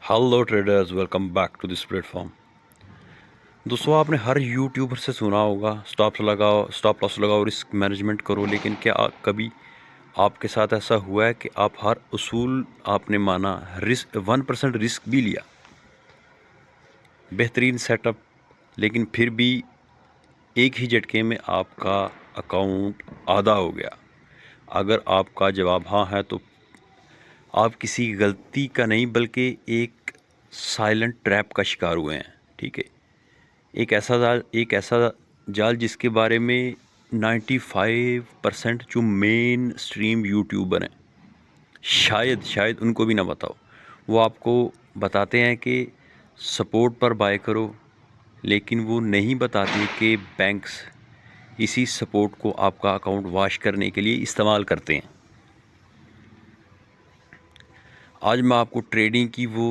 Hello traders, welcome back to this platform. दोस्तों, आपने हर यूट्यूबर से सुना होगा स्टॉप लगाओ, स्टॉप लॉस लगाओ, रिस्क मैनेजमेंट करो। लेकिन क्या कभी आपके साथ ऐसा हुआ है कि आप हर उसूल आपने माना, रिस्क 1% रिस्क भी लिया, बेहतरीन सेटअप, लेकिन फिर भी एक ही झटके में आपका अकाउंट आधा हो गया? अगर आपका जवाब हाँ है तो आप किसी गलती का नहीं बल्कि एक साइलेंट ट्रैप का शिकार हुए हैं। ठीक है, एक ऐसा जाल जिसके बारे में 95% जो मेन स्ट्रीम यूट्यूबर हैं, शायद उनको भी ना बताओ। वो आपको बताते हैं कि सपोर्ट पर बाय करो, लेकिन वो नहीं बताते कि बैंक्स इसी सपोर्ट को आपका अकाउंट वॉश करने के लिए इस्तेमाल करते हैं। आज मैं आपको ट्रेडिंग की वो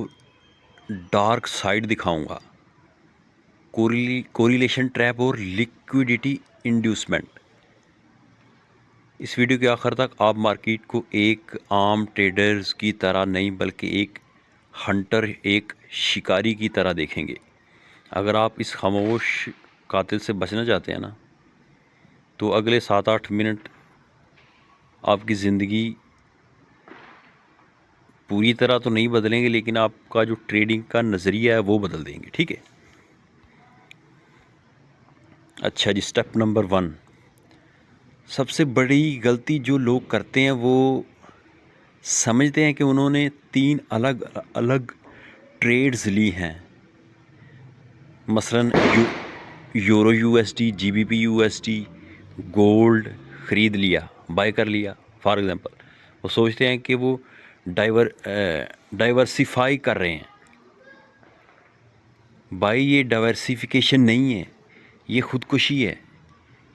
डार्क साइड दिखाऊंगा, कोरिलेशन ट्रैप और लिक्विडिटी इंड्यूसमेंट। इस वीडियो के आखिर तक आप मार्केट को एक आम ट्रेडर्स की तरह नहीं बल्कि एक हंटर, एक शिकारी की तरह देखेंगे। अगर आप इस खामोश कातिल से बचना चाहते हैं ना, तो अगले 7-8 मिनट आपकी ज़िंदगी पूरी तरह तो नहीं बदलेंगे, लेकिन आपका जो ट्रेडिंग का नज़रिया है वो बदल देंगे। ठीक है, अच्छा जी। स्टेप नंबर 1, सबसे बड़ी गलती जो लोग करते हैं वो समझते हैं कि उन्होंने 3 अलग अलग ट्रेड्स ली हैं। मसलन euro USD, GBP USD, gold ख़रीद लिया, बाय कर लिया फॉर एग्ज़ाम्पल। वो सोचते हैं कि वो डाइवर्सिफाई कर रहे हैं। भाई, ये डाइवर्सिफिकेशन नहीं है, ये खुदकुशी है।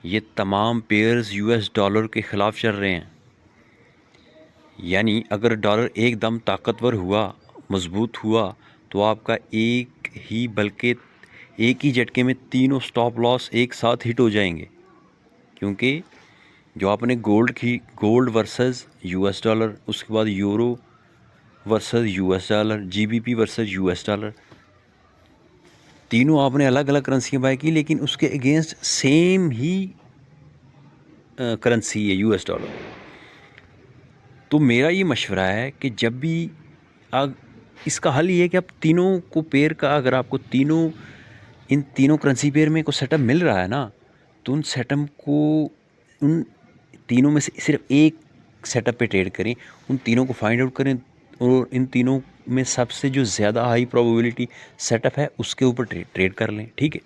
ये तमाम पेयर्स यूएस डॉलर के ख़िलाफ़ चल रहे हैं। यानी अगर डॉलर एकदम ताकतवर हुआ, मजबूत हुआ, तो आपका एक ही झटके में तीनों स्टॉप लॉस एक साथ हिट हो जाएंगे। क्योंकि जो आपने गोल्ड वर्सेस यूएस डॉलर, उसके बाद euro versus US dollar, GBP versus US dollar, तीनों आपने अलग अलग करेंसियाँ बाय की, लेकिन उसके अगेंस्ट सेम ही करेंसी है यूएस डॉलर। तो मेरा ये मशवरा है कि जब भी इसका हल ये है कि आप तीनों को पेयर का, अगर आपको इन तीनों करेंसी पेयर में कोई सेटअप मिल रहा है ना, तो उन तीनों में से सिर्फ एक सेटअप पे ट्रेड करें। उन तीनों को फाइंड आउट करें और इन तीनों में सबसे जो ज़्यादा हाई प्रोबेबिलिटी सेटअप है उसके ऊपर ट्रेड कर लें। ठीक है।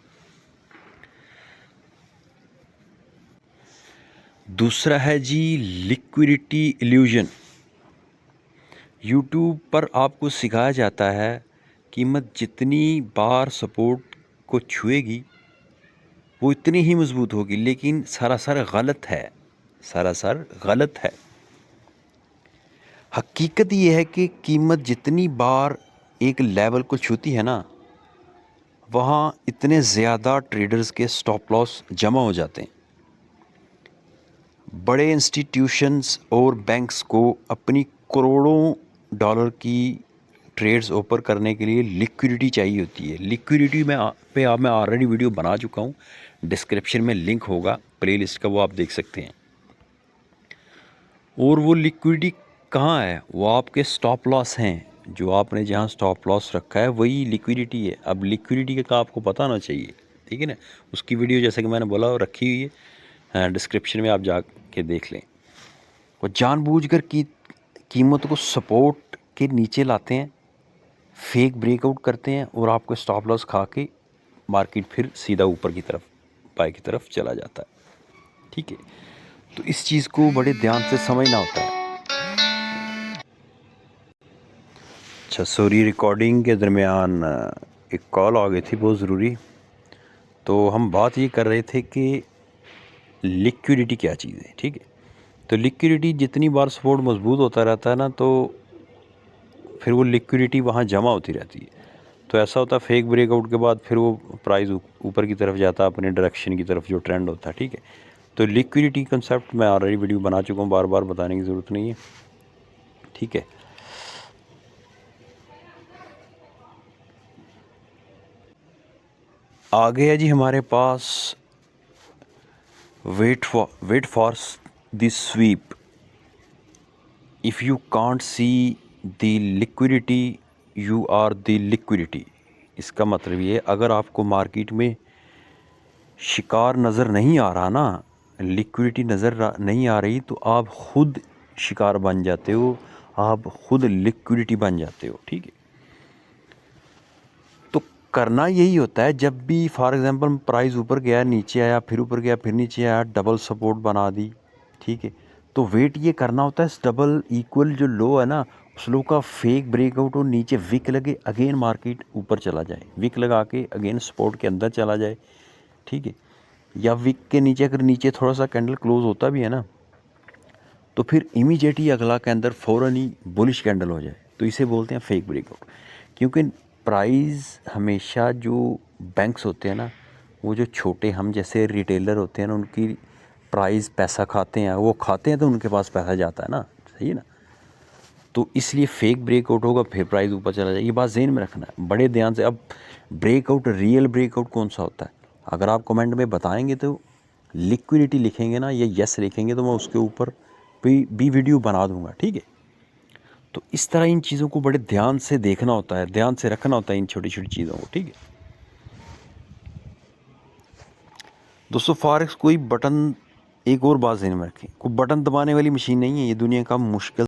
दूसरा है जी, लिक्विडिटी इल्यूजन। यूट्यूब पर आपको सिखाया जाता है कीमत जितनी बार सपोर्ट को छुएगी वो इतनी ही मजबूत होगी, लेकिन सरासर गलत है, सरासर गलत है। हकीकत ये है कि कीमत जितनी बार एक लेवल को छूती है ना, वहाँ इतने ज़्यादा ट्रेडर्स के स्टॉप लॉस जमा हो जाते हैं। बड़े इंस्टीट्यूशंस और बैंक्स को अपनी करोड़ों डॉलर की ट्रेड्स ओपर करने के लिए लिक्विडिटी चाहिए होती है। लिक्विडिटी मैं ऑलरेडी वीडियो बना चुका हूँ, डिस्क्रिप्शन में लिंक होगा प्लेलिस्ट का, वो आप देख सकते हैं। और वो लिक्विडिटी कहाँ है? वो आपके स्टॉप लॉस हैं। जो आपने जहाँ स्टॉप लॉस रखा है वही लिक्विडिटी है। अब लिक्विडिटी का आपको पता होना चाहिए, ठीक है ना। उसकी वीडियो जैसे कि मैंने बोला रखी हुई है, डिस्क्रिप्शन में आप जाके देख लें। वो जानबूझकर कीमत को सपोर्ट के नीचे लाते हैं, फेक ब्रेकआउट करते हैं और आपको स्टॉप लॉस खा के मार्केट फिर सीधा ऊपर की तरफ, बाय की तरफ चला जाता है। ठीक है, तो इस चीज़ को बड़े ध्यान से समझना होता है। अच्छा सॉरी, रिकॉर्डिंग के दरमियान एक कॉल आ गई थी बहुत ज़रूरी। तो हम बात ये कर रहे थे कि लिक्विडिटी क्या चीज़ है। ठीक है, तो लिक्विडिटी जितनी बार सपोर्ट मजबूत होता रहता है ना, तो फिर वो लिक्विडिटी वहाँ जमा होती रहती है। तो ऐसा होता है फेक ब्रेकआउट के बाद फिर वो प्राइस ऊपर की तरफ जाता है, अपने डायरेक्शन की तरफ जो ट्रेंड होता है। ठीक है, तो लिक्विडिटी कंसेप्ट मैं ऑलरेडी वीडियो बना चुका हूँ, बार बार बताने की ज़रूरत नहीं है। ठीक है, आ गया जी हमारे पास wait for the sweep. If you can't see the liquidity you are the liquidity. इसका मतलब ये, अगर आपको मार्केट में शिकार नज़र नहीं आ रहा ना, लिक्विडिटी नज़र नहीं आ रही, तो आप खुद शिकार बन जाते हो, आप खुद लिक्विडिटी बन जाते हो। ठीक है, तो करना यही होता है। जब भी फॉर एग्जांपल प्राइस ऊपर गया, नीचे आया, फिर ऊपर गया, फिर नीचे आया, डबल सपोर्ट बना दी, ठीक है, तो वेट ये करना होता है डबल इक्वल जो लो है ना, उस लो का फेक ब्रेकआउट और नीचे विक लगे, अगेन मार्केट ऊपर चला जाए, विक लगा के अगेन सपोर्ट के अंदर चला जाए। ठीक है, या विक के नीचे अगर नीचे थोड़ा सा कैंडल क्लोज होता भी है ना, तो फिर इमीडिएट ही अगला के अंदर फ़ौरन ही बुलिश कैंडल हो जाए, तो इसे बोलते हैं फेक ब्रेकआउट। क्योंकि प्राइस हमेशा जो बैंक्स होते हैं ना, वो जो छोटे हम जैसे रिटेलर होते हैं ना, उनकी प्राइस पैसा खाते हैं, वो खाते हैं तो उनके पास पैसा जाता है ना, सही है ना। तो इसलिए फेक ब्रेकआउट होगा, फिर प्राइस ऊपर चला जाएगा। ये बात ज़हन में रखना है बड़े ध्यान से। अब ब्रेकआउट, रियल ब्रेकआउट कौन सा होता है, अगर आप कमेंट में बताएंगे तो लिक्विडिटी लिखेंगे ना, या यस लिखेंगे, तो मैं उसके ऊपर भी वीडियो बना दूंगा। ठीक है, तो इस तरह इन चीज़ों को बड़े ध्यान से देखना होता है, ध्यान से रखना होता है इन छोटी छोटी चीज़ों को। ठीक है दोस्तों, फॉरेक्स कोई बटन, एक और बात ध्यान में रखें, कोई बटन दबाने वाली मशीन नहीं है, ये दुनिया का मुश्किल